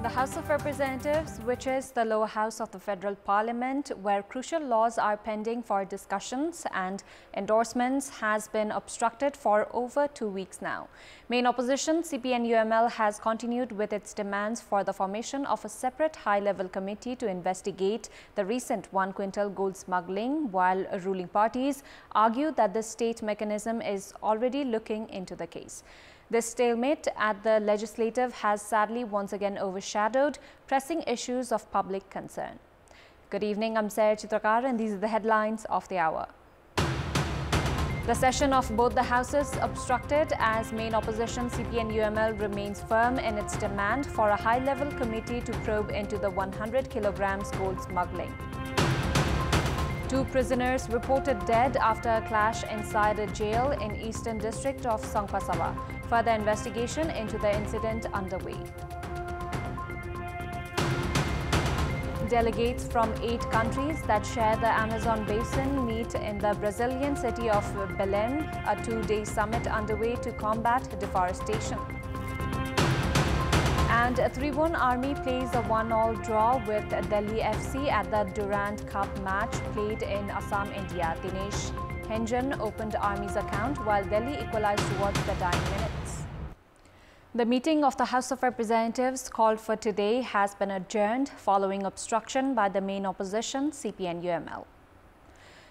The House of Representatives, which is the lower house of the Federal Parliament, where crucial laws are pending for discussions and endorsements, has been obstructed for over 2 weeks now. Main opposition CPN-UML has continued with its demands for the formation of a separate high-level committee to investigate the recent 1 quintal gold smuggling, while ruling parties argue that the state mechanism is already looking into the case. This stalemate at the legislative has sadly once again overshadowed pressing issues of public concern. Good evening, I'm Chitrakar and these are the headlines of the hour. The session of both the houses obstructed as main opposition CPN-UML remains firm in its demand for a high-level committee to probe into the 100 kilograms gold smuggling. 2 prisoners reported dead after a clash inside a jail in eastern district of Songpasawa. Further investigation into the incident underway. Delegates from 8 countries that share the Amazon basin meet in the Brazilian city of Belém, a 2-day summit underway to combat deforestation. And a Tribhuvan Army plays a 1-1 draw with Delhi FC at the Durand Cup match played in Assam, India. Dinesh Henjan opened Army's account while Delhi equalized towards the dying minutes. The meeting of the House of Representatives called for today has been adjourned following obstruction by the main opposition CPN-UML.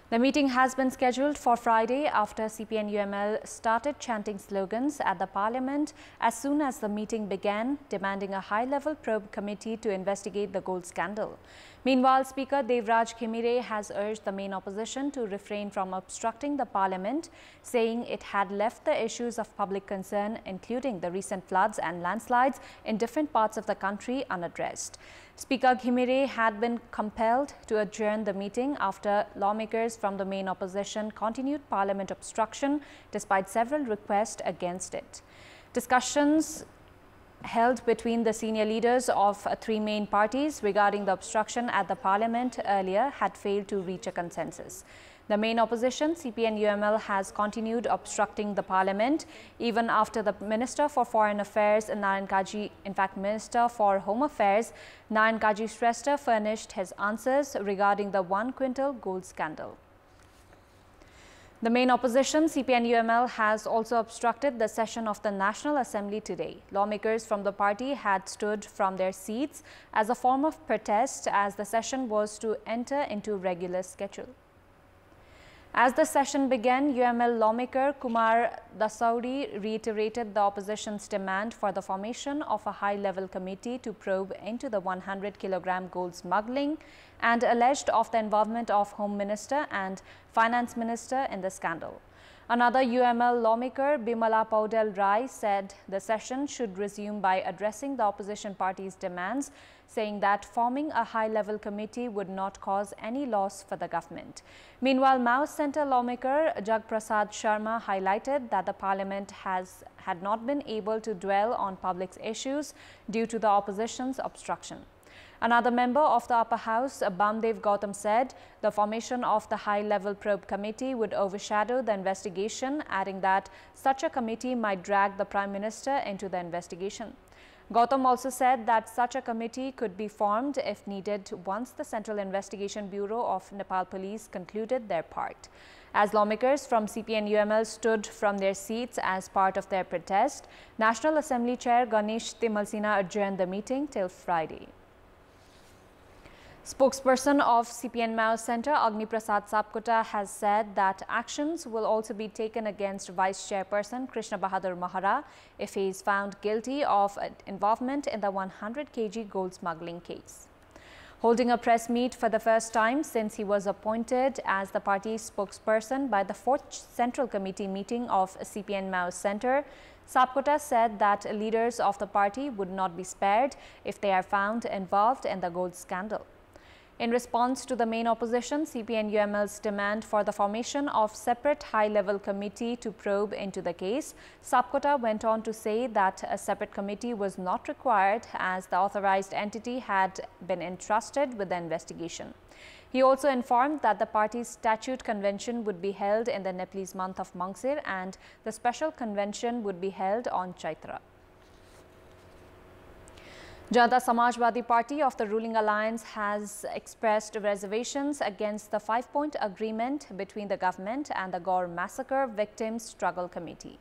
The meeting has been scheduled for Friday after CPN-UML started chanting slogans at the Parliament as soon as the meeting began, demanding a high-level probe committee to investigate the gold scandal. Meanwhile, Speaker Devraj Khimire has urged the main opposition to refrain from obstructing the Parliament, saying it had left the issues of public concern, including the recent floods and landslides in different parts of the country, unaddressed. Speaker Khimire had been compelled to adjourn the meeting after lawmakers from the main opposition continued Parliament obstruction despite several requests against it. Discussions held between the senior leaders of 3 main parties regarding the obstruction at the Parliament earlier had failed to reach a consensus. The main opposition, CPN-UML, has continued obstructing the Parliament even after the Minister for Foreign Affairs, Minister for Home Affairs, Narayan Kaji Shrestha, furnished his answers regarding the 1 quintal gold scandal. The main opposition, CPN-UML, has also obstructed the session of the National Assembly today. Lawmakers from the party had stood from their seats as a form of protest as the session was to enter into regular schedule. As the session began, UML lawmaker Kumar Dasauri reiterated the opposition's demand for the formation of a high-level committee to probe into the 100 kilogram gold smuggling and alleged of the involvement of Home Minister and Finance Minister in the scandal. Another UML lawmaker, Bimala Paudel Rai, said the session should resume by addressing the opposition party's demands, saying that forming a high-level committee would not cause any loss for the government. Meanwhile, Mao Centre lawmaker Jagprasad Sharma highlighted that the Parliament had not been able to dwell on public issues due to the opposition's obstruction. Another member of the upper house, Bamdev Gautam, said the formation of the high-level probe committee would overshadow the investigation, adding that such a committee might drag the Prime Minister into the investigation. Gautam also said that such a committee could be formed if needed once the Central Investigation Bureau of Nepal Police concluded their part. As lawmakers from CPN-UML stood from their seats as part of their protest, National Assembly Chair Ganesh Timalsina adjourned the meeting till Friday. Spokesperson of CPN Mao Centre, Agni Prasad Sapkota, has said that actions will also be taken against Vice Chairperson Krishna Bahadur Mahara if he is found guilty of involvement in the 100 kg gold smuggling case. Holding a press meet for the first time since he was appointed as the party's spokesperson by the 4th Central Committee meeting of CPN Mao Centre, Sapkota said that leaders of the party would not be spared if they are found involved in the gold scandal. In response to the main opposition, CPN-UML's demand for the formation of separate high-level committee to probe into the case, Sapkota went on to say that a separate committee was not required as the authorized entity had been entrusted with the investigation. He also informed that the party's statute convention would be held in the Nepalese month of Mangsir and the special convention would be held on Chaitra. Janata Samajwadi Party of the ruling alliance has expressed reservations against the 5-point agreement between the government and the Gaur Massacre Victims Struggle Committee.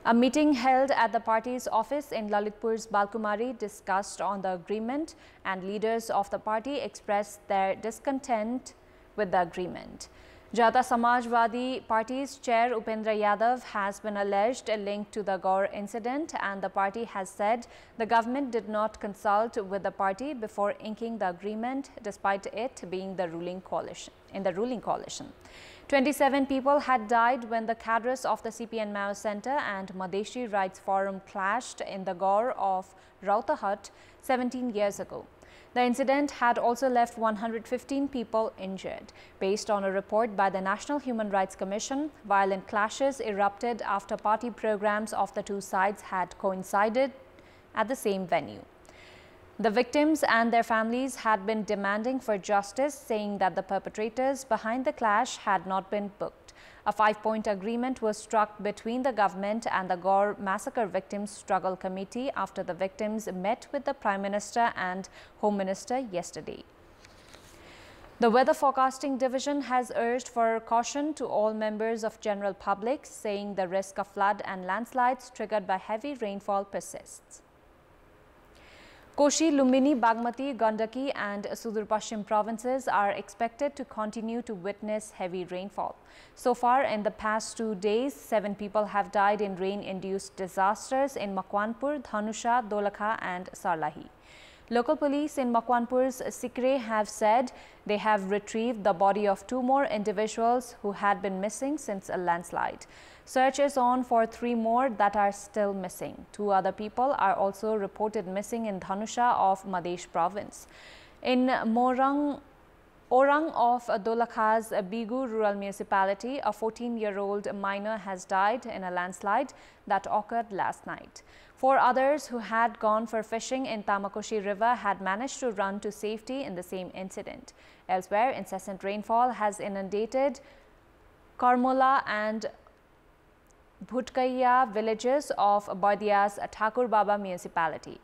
A meeting held at the party's office in Lalitpur's Balkumari discussed on the agreement, and leaders of the party expressed their discontent with the agreement. Janata Samajwadi Party's chair Upendra Yadav has been alleged linked to the Gaur incident, and the party has said the government did not consult with the party before inking the agreement, despite it being the ruling coalition. 27 people had died when the cadres of the CPN Mao Center and Madeshi Rights Forum clashed in the Gaur of Rautahat 17 years ago. The incident had also left 115 people injured. Based on a report by the National Human Rights Commission, violent clashes erupted after party programs of the two sides had coincided at the same venue. The victims and their families had been demanding for justice, saying that the perpetrators behind the clash had not been booked. A 5-point agreement was struck between the government and the Gaur Massacre Victims Struggle Committee after the victims met with the Prime Minister and Home Minister yesterday. The Weather Forecasting Division has urged for caution to all members of general public, saying the risk of flood and landslides triggered by heavy rainfall persists. Koshi, Lumbini, Bagmati, Gandaki and Sudur Pashchim provinces are expected to continue to witness heavy rainfall. So far, in the past 2 days, 7 people have died in rain-induced disasters in Makwanpur, Dhanusha, Dolakha and Sarlahi. Local police in Makwanpur's Sikre have said they have retrieved the body of 2 more individuals who had been missing since a landslide. Search is on for 3 more that are still missing. 2 other people are also reported missing in Dhanusha of Madhesh province. In Orang of Dolakha's Bigu rural municipality, a 14-year-old minor has died in a landslide that occurred last night. 4 others who had gone for fishing in Tamakoshi River had managed to run to safety in the same incident. Elsewhere, incessant rainfall has inundated Karmola and Bhutkaiya villages of Badia's Thakur Baba municipality.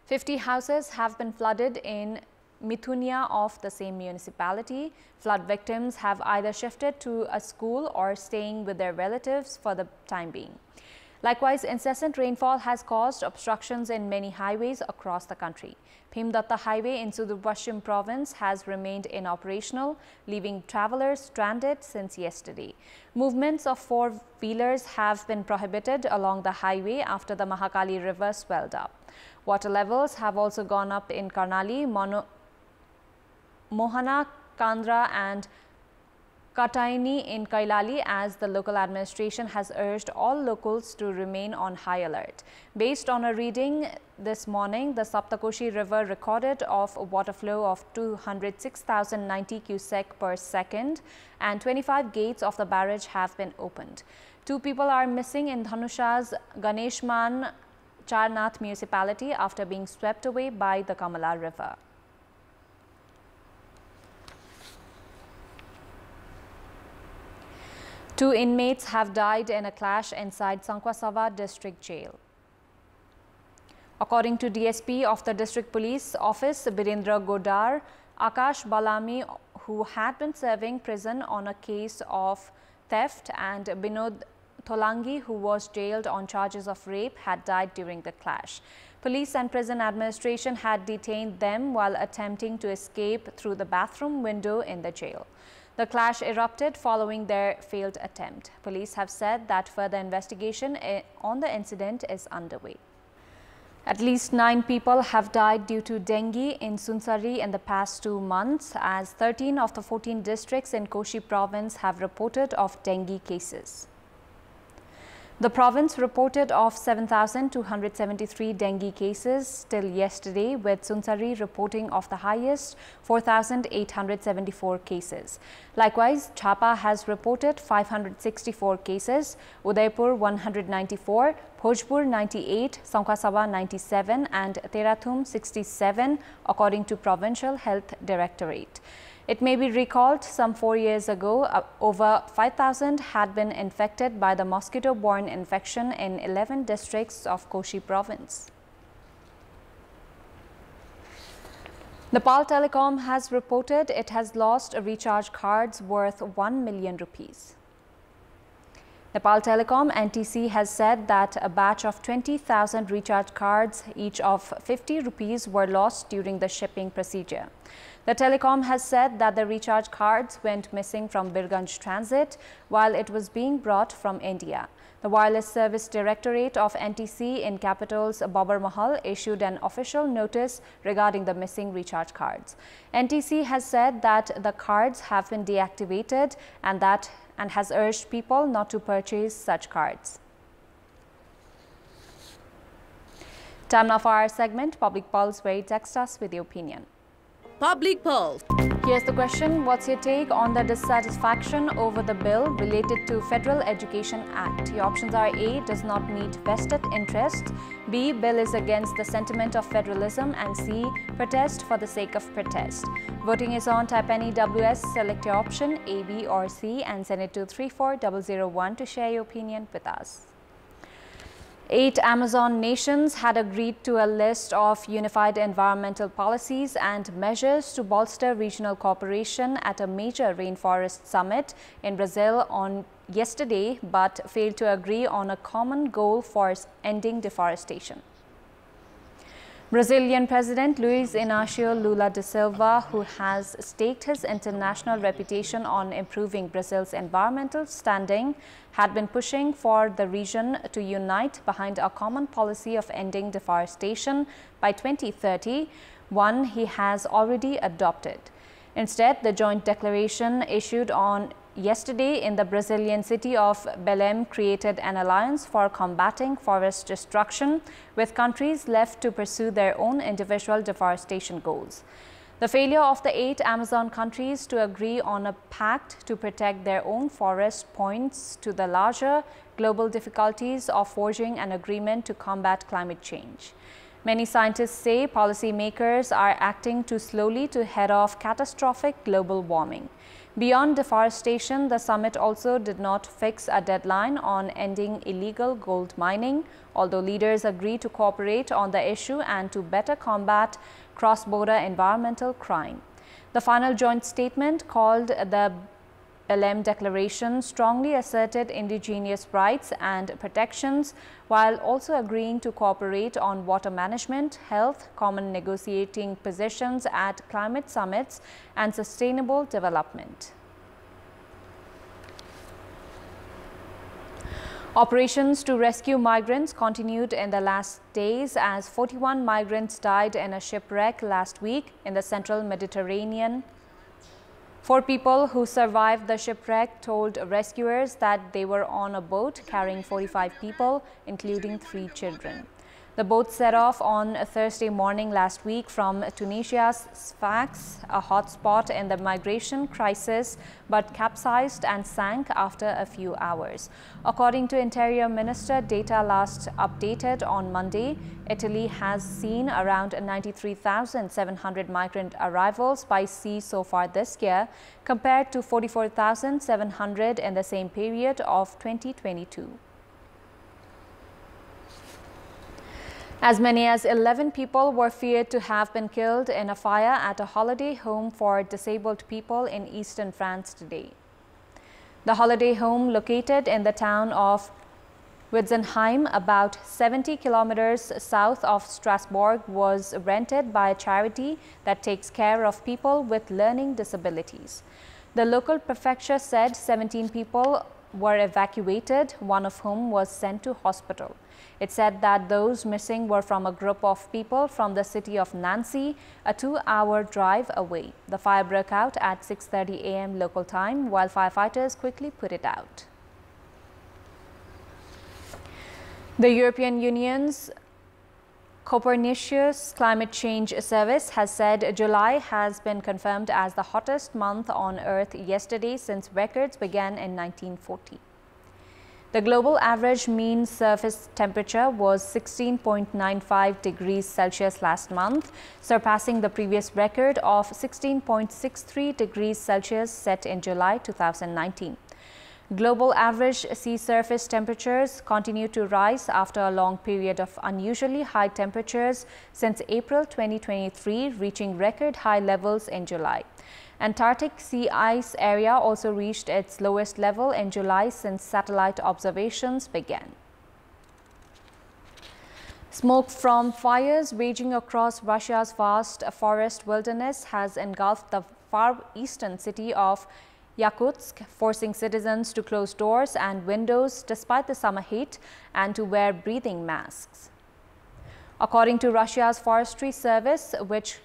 50 houses have been flooded in Mithunia of the same municipality. Flood victims have either shifted to a school or staying with their relatives for the time being. Likewise, incessant rainfall has caused obstructions in many highways across the country. Bhimdatta Highway in Sudur Pashchim province has remained inoperational, leaving travelers stranded since yesterday. Movements of 4-wheelers have been prohibited along the highway after the Mahakali River swelled up. Water levels have also gone up in Karnali, Mohana, Kandra and Kataini in Kailali, as the local administration has urged all locals to remain on high alert. Based on a reading this morning, the Saptakoshi River recorded of a water flow of 206,090 cubic per second, and 25 gates of the barrage have been opened. 2 people are missing in Dhanusha's Ganeshman Charnath municipality after being swept away by the Kamala River. Two inmates have died in a clash inside Sankwasava district jail. According to DSP of the district police office, Birendra Godar, Akash Balami, who had been serving prison on a case of theft, and Binod Tholangi, who was jailed on charges of rape, had died during the clash. Police and prison administration had detained them while attempting to escape through the bathroom window in the jail. The clash erupted following their failed attempt. Police have said that further investigation on the incident is underway. At least 9 people have died due to dengue in Sunsari in the past 2 months, as 13 of the 14 districts in Koshi province have reported of dengue cases. The province reported of 7,273 dengue cases till yesterday, with Sunsari reporting of the highest 4,874 cases. Likewise, Chapa has reported 564 cases, Udaipur 194, Bhojpur 98, Sankwasava 97 and Terathum 67 according to Provincial Health Directorate. It may be recalled some 4 years ago, over 5,000 had been infected by the mosquito-borne infection in 11 districts of Koshi province. Nepal Telecom has reported it has lost recharge cards worth 1 million rupees. Nepal Telecom NTC has said that a batch of 20,000 recharge cards, each of 50 rupees, were lost during the shipping procedure. The telecom has said that the recharge cards went missing from Birganj Transit while it was being brought from India. The Wireless Service Directorate of NTC in capital's Babar Mahal issued an official notice regarding the missing recharge cards. NTC has said that the cards have been deactivated and has urged people not to purchase such cards. Time now for our segment, Public Pulse, where you text us with your opinion. Public Pulse. Here's the question. What's your take on the dissatisfaction over the bill related to Federal Education Act? Your options are A, does not meet vested interests, B, bill is against the sentiment of federalism, and C, protest for the sake of protest. Voting is on. Type any WS, select your option A, B or C and send it to 34001 to share your opinion with us. 8 Amazon nations had agreed to a list of unified environmental policies and measures to bolster regional cooperation at a major rainforest summit in Brazil on yesterday, but failed to agree on a common goal for ending deforestation. Brazilian President Luiz Inácio Lula da Silva, who has staked his international reputation on improving Brazil's environmental standing, had been pushing for the region to unite behind a common policy of ending deforestation by 2030, one he has already adopted. Instead, the joint declaration issued on yesterday in the Brazilian city of Belém created an alliance for combating forest destruction, with countries left to pursue their own individual deforestation goals. The failure of the 8 Amazon countries to agree on a pact to protect their own forests points to the larger global difficulties of forging an agreement to combat climate change. Many scientists say policymakers are acting too slowly to head off catastrophic global warming. Beyond deforestation, the summit also did not fix a deadline on ending illegal gold mining, although leaders agreed to cooperate on the issue and to better combat cross-border environmental crime. The final joint statement, called the Belém Declaration, strongly asserted indigenous rights and protections while also agreeing to cooperate on water management, health, common negotiating positions at climate summits, and sustainable development. Operations to rescue migrants continued in the last days as 41 migrants died in a shipwreck last week in the central Mediterranean. 4 people who survived the shipwreck told rescuers that they were on a boat carrying 45 people, including 3 children. The boat set off on a Thursday morning last week from Tunisia's Sfax, a hotspot in the migration crisis, but capsized and sank after a few hours. According to Interior Minister data last updated on Monday, Italy has seen around 93,700 migrant arrivals by sea so far this year, compared to 44,700 in the same period of 2022. As many as 11 people were feared to have been killed in a fire at a holiday home for disabled people in eastern France today. The holiday home, located in the town of Witzenheim, about 70 kilometers south of Strasbourg, was rented by a charity that takes care of people with learning disabilities. The local prefecture said 17 people were evacuated, one of whom was sent to hospital. It said that those missing were from a group of people from the city of Nancy, a 2-hour drive away. The fire broke out at 6:30 a.m. local time, while firefighters quickly put it out. The European Union's Copernicus Climate Change Service has said July has been confirmed as the hottest month on Earth yesterday since records began in 1940. The global average mean surface temperature was 16.95 degrees Celsius last month, surpassing the previous record of 16.63 degrees Celsius set in July 2019. Global average sea surface temperatures continue to rise after a long period of unusually high temperatures since April 2023, reaching record high levels in July. Antarctic sea ice area also reached its lowest level in July since satellite observations began. Smoke from fires raging across Russia's vast forest wilderness has engulfed the far eastern city of Yakutsk, forcing citizens to close doors and windows despite the summer heat and to wear breathing masks. According to Russia's Forestry Service, which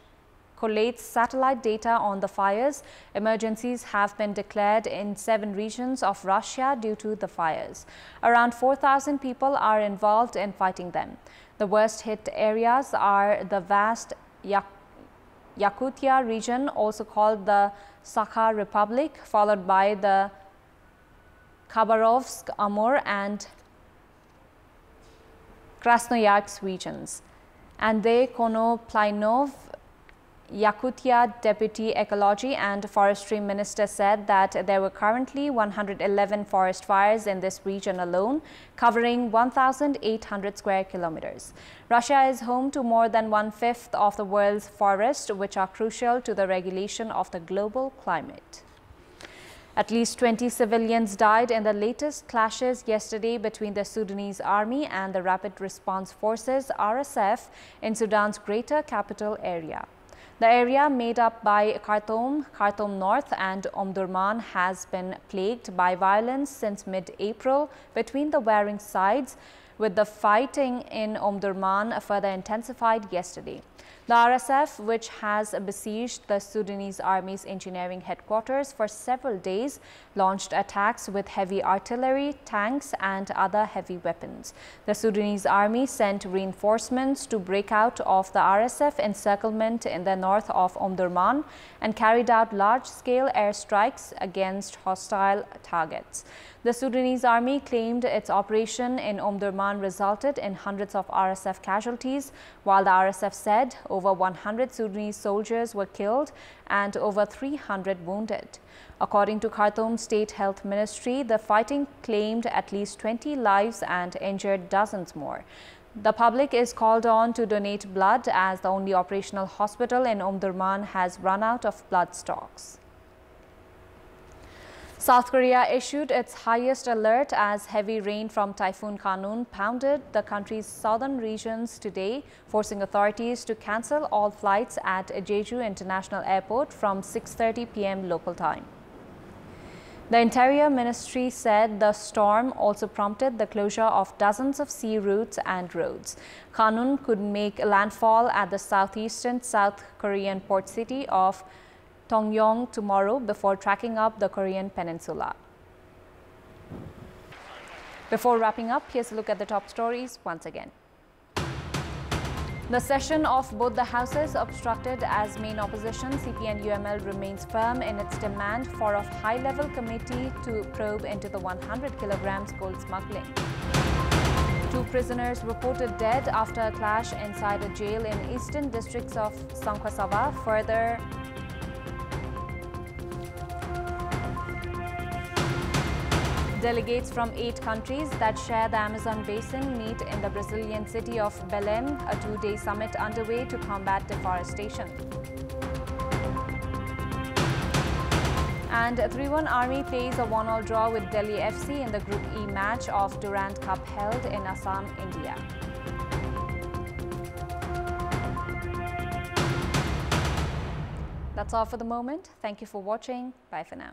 collates satellite data on the fires, emergencies have been declared in 7 regions of Russia due to the fires. Around 4,000 people are involved in fighting them. The worst hit areas are the vast Yakutia region, also called the Sakha Republic, followed by the Khabarovsk, Amur and Krasnoyarsk regions. Andrei Konoplyanov, Yakutia Deputy Ecology and Forestry Minister, said that there were currently 111 forest fires in this region alone, covering 1,800 square kilometers. Russia is home to more than 1/5 of the world's forests, which are crucial to the regulation of the global climate. At least 20 civilians died in the latest clashes yesterday between the Sudanese army and the Rapid Response Forces (RSF) in Sudan's greater capital area. The area, made up by Khartoum, Khartoum North and Omdurman, has been plagued by violence since mid-April between the warring sides, with the fighting in Omdurman further intensified yesterday. The RSF, which has besieged the Sudanese Army's engineering headquarters for several days, launched attacks with heavy artillery, tanks and other heavy weapons. The Sudanese Army sent reinforcements to break out of the RSF encirclement in the north of Omdurman and carried out large-scale airstrikes against hostile targets. The Sudanese Army claimed its operation in Omdurman resulted in hundreds of RSF casualties, while the RSF said over 100 Sudanese soldiers were killed and over 300 wounded. According to Khartoum State Health Ministry, the fighting claimed at least 20 lives and injured dozens more. The public is called on to donate blood as the only operational hospital in Omdurman has run out of blood stocks. South Korea issued its highest alert as heavy rain from Typhoon Khanun pounded the country's southern regions today, forcing authorities to cancel all flights at Jeju International Airport from 6:30 p.m. local time. The Interior Ministry said the storm also prompted the closure of dozens of sea routes and roads. Khanun could make landfall at the southeastern South Korean port city of Tongyong tomorrow before tracking up the Korean peninsula. Before wrapping up, here's a look at the top stories once again. The session of both the houses obstructed as main opposition CPN-UML remains firm in its demand for a high-level committee to probe into the 100 kilograms gold smuggling. 2 prisoners reported dead after a clash inside a jail in eastern districts of Sangkhwa-Sava. Further, delegates from 8 countries that share the Amazon basin meet in the Brazilian city of Belém, a 2-day summit underway to combat deforestation. And 3-1 Army plays a 1-all draw with Delhi FC in the Group E match of Durand Cup held in Assam, India. That's all for the moment. Thank you for watching. Bye for now.